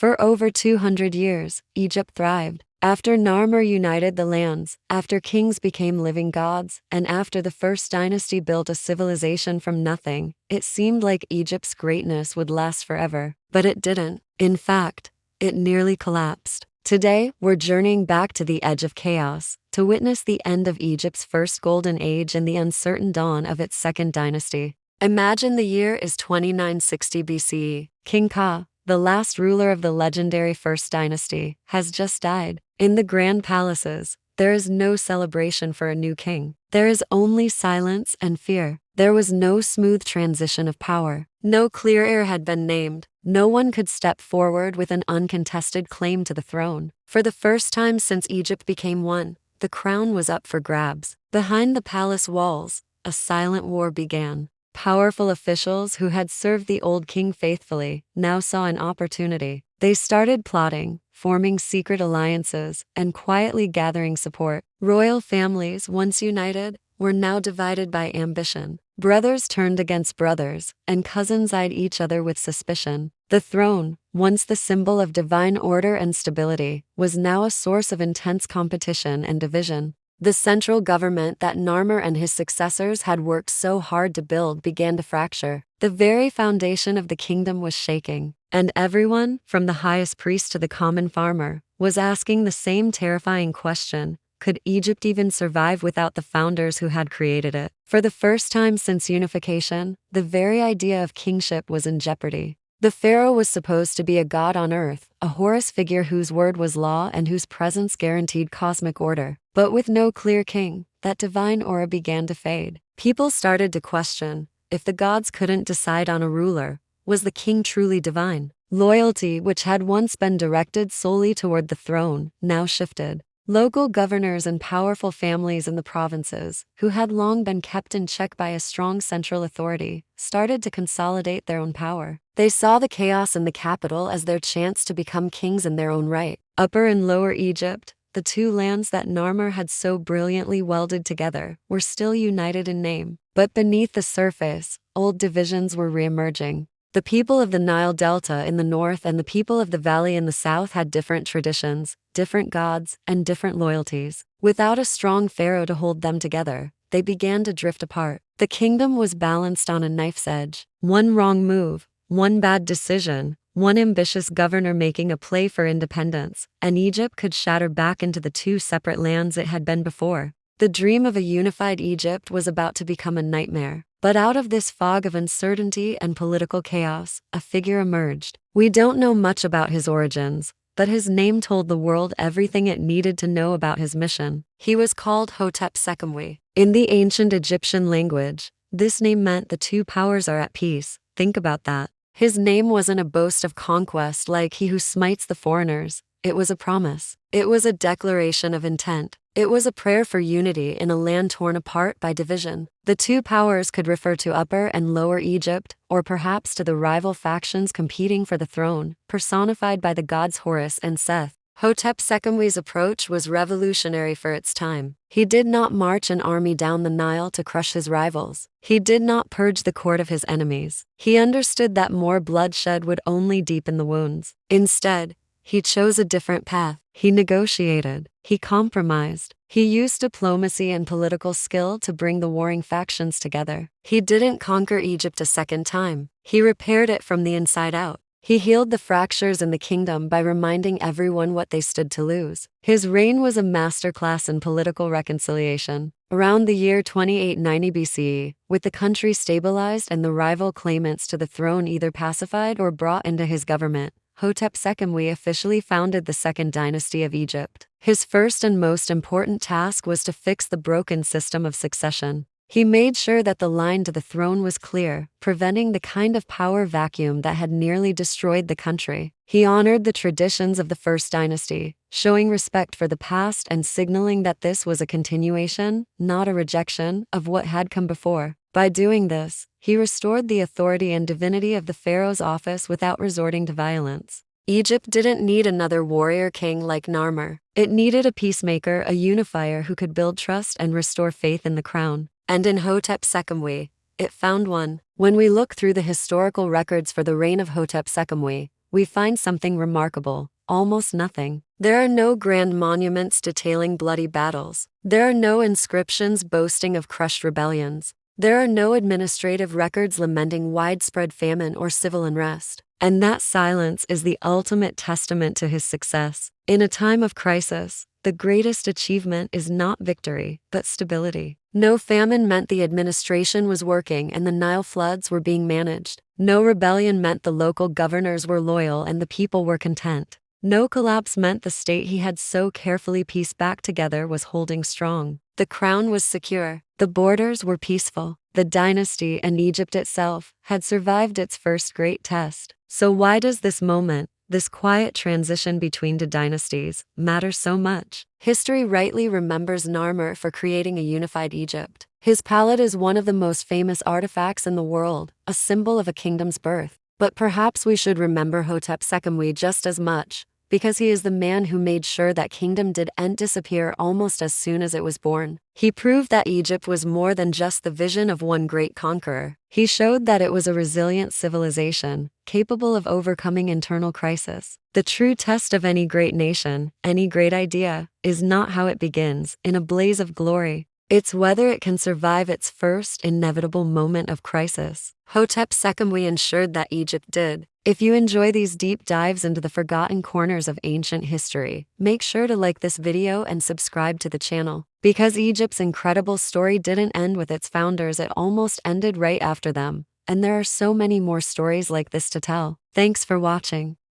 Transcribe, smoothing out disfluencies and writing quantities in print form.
For over 200 years, Egypt thrived. After Narmer united the lands, after kings became living gods, and after the first dynasty built a civilization from nothing, it seemed like Egypt's greatness would last forever. But it didn't. In fact, it nearly collapsed. Today, we're journeying back to the edge of chaos, to witness the end of Egypt's first golden age and the uncertain dawn of its second dynasty. Imagine the year is 2960 BCE. King Ka, the last ruler of the legendary First Dynasty, has just died. In the grand palaces, there is no celebration for a new king. There is only silence and fear. There was no smooth transition of power. No clear heir had been named. No one could step forward with an uncontested claim to the throne. For the first time since Egypt became one, the crown was up for grabs. Behind the palace walls, a silent war began. Powerful officials who had served the old king faithfully now saw an opportunity. They started plotting, forming secret alliances, and quietly gathering support. Royal families, once united, were now divided by ambition. Brothers turned against brothers, and cousins eyed each other with suspicion. The throne, once the symbol of divine order and stability, was now a source of intense competition and division. The central government that Narmer and his successors had worked so hard to build began to fracture. The very foundation of the kingdom was shaking, and everyone, from the highest priest to the common farmer, was asking the same terrifying question: could Egypt even survive without the founders who had created it? For the first time since unification, the very idea of kingship was in jeopardy. The pharaoh was supposed to be a god on earth, a Horus figure whose word was law and whose presence guaranteed cosmic order. But with no clear king, that divine aura began to fade. People started to question, if the gods couldn't decide on a ruler, was the king truly divine? Loyalty, which had once been directed solely toward the throne, now shifted. Local governors and powerful families in the provinces, who had long been kept in check by a strong central authority, started to consolidate their own power. They saw the chaos in the capital as their chance to become kings in their own right. Upper and Lower Egypt, the two lands that Narmer had so brilliantly welded together, were still united in name. But beneath the surface, old divisions were reemerging. The people of the Nile Delta in the north and the people of the valley in the south had different traditions, different gods, and different loyalties. Without a strong pharaoh to hold them together, they began to drift apart. The kingdom was balanced on a knife's edge. One wrong move, one bad decision, one ambitious governor making a play for independence, and Egypt could shatter back into the two separate lands it had been before. The dream of a unified Egypt was about to become a nightmare. But out of this fog of uncertainty and political chaos, a figure emerged. We don't know much about his origins, but his name told the world everything it needed to know about his mission. He was called Hotepsekhemwy. In the ancient Egyptian language, this name meant the two powers are at peace. Think about that. His name wasn't a boast of conquest like he who smites the foreigners. It was a promise. It was a declaration of intent. It was a prayer for unity in a land torn apart by division. The two powers could refer to Upper and Lower Egypt, or perhaps to the rival factions competing for the throne, personified by the gods Horus and Seth. Hotepsekhemwy's approach was revolutionary for its time. He did not march an army down the Nile to crush his rivals. He did not purge the court of his enemies. He understood that more bloodshed would only deepen the wounds. Instead, he chose a different path. He negotiated. He compromised. He used diplomacy and political skill to bring the warring factions together. He didn't conquer Egypt a second time. He repaired it from the inside out. He healed the fractures in the kingdom by reminding everyone what they stood to lose. His reign was a masterclass in political reconciliation. Around the year 2890 BCE, with the country stabilized and the rival claimants to the throne either pacified or brought into his government, Hotepsekhemwy officially founded the second dynasty of Egypt. His first and most important task was to fix the broken system of succession. He made sure that the line to the throne was clear, preventing the kind of power vacuum that had nearly destroyed the country. He honored the traditions of the first dynasty, showing respect for the past and signaling that this was a continuation, not a rejection, of what had come before. By doing this, he restored the authority and divinity of the pharaoh's office without resorting to violence. Egypt didn't need another warrior king like Narmer. It needed a peacemaker, a unifier who could build trust and restore faith in the crown. And in Hotepsekhemwy, it found one. When we look through the historical records for the reign of Hotepsekhemwy, we find something remarkable: almost nothing. There are no grand monuments detailing bloody battles. There are no inscriptions boasting of crushed rebellions. There are no administrative records lamenting widespread famine or civil unrest. And that silence is the ultimate testament to his success. In a time of crisis, the greatest achievement is not victory, but stability. No famine meant the administration was working and the Nile floods were being managed. No rebellion meant the local governors were loyal and the people were content. No collapse meant the state he had so carefully pieced back together was holding strong. The crown was secure. The borders were peaceful. The dynasty and Egypt itself had survived its first great test. So why does this moment, this quiet transition between two dynasties, matter so much? History rightly remembers Narmer for creating a unified Egypt. His palette is one of the most famous artifacts in the world, a symbol of a kingdom's birth. But perhaps we should remember Hotepsekhemwy just as much, because he is the man who made sure that kingdom didn't disappear almost as soon as it was born. He proved that Egypt was more than just the vision of one great conqueror. He showed that it was a resilient civilization, capable of overcoming internal crisis. The true test of any great nation, any great idea, is not how it begins, in a blaze of glory. It's whether it can survive its first inevitable moment of crisis. Hotepsekhemwy ensured that Egypt did. If you enjoy these deep dives into the forgotten corners of ancient history, make sure to like this video and subscribe to the channel. Because Egypt's incredible story didn't end with its founders, it almost ended right after them. And there are so many more stories like this to tell. Thanks for watching.